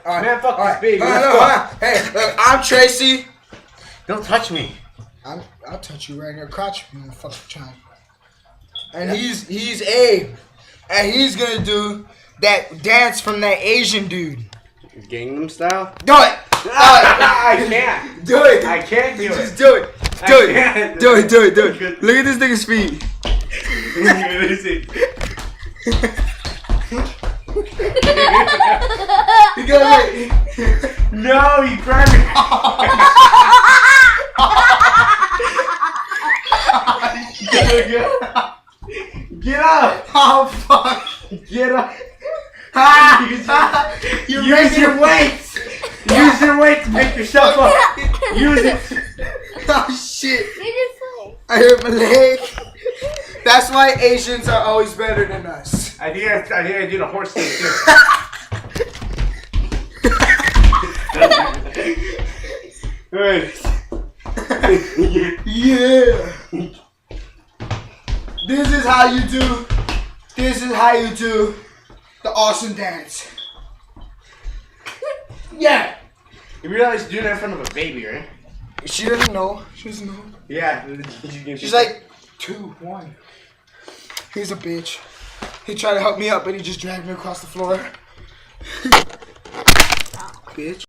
All right. Man, fuck All this right. baby. All right, Let's all go. right. Hey, look, I'm Tracy. Don't touch me. I'll touch you right in your crotch, you motherfucking child. And he's Abe, and he's gonna do that dance from that Asian dude. Gangnam style? Do it. I can't. Do it. I can't do it. Just do it. Do it. can't. Do it. Do it. Do it. Look at this nigga's feet. Let me see. You got it. No, you grabbed me. Get up! Oh fuck! Get up! Use your weights! Use your weight to pick yourself up! Use it! Oh shit! You just like. I hurt my leg. That's why Asians are always better than us. I think I did a horse thing too. Good. Yeah. This is how you do. This is how you do the awesome dance. Yeah. You realize you're doing that in front of a baby, right? She doesn't know. She doesn't know. Yeah. She's like 2, 1. He's a bitch. He tried to help me up, but he just dragged me across the floor. Bitch.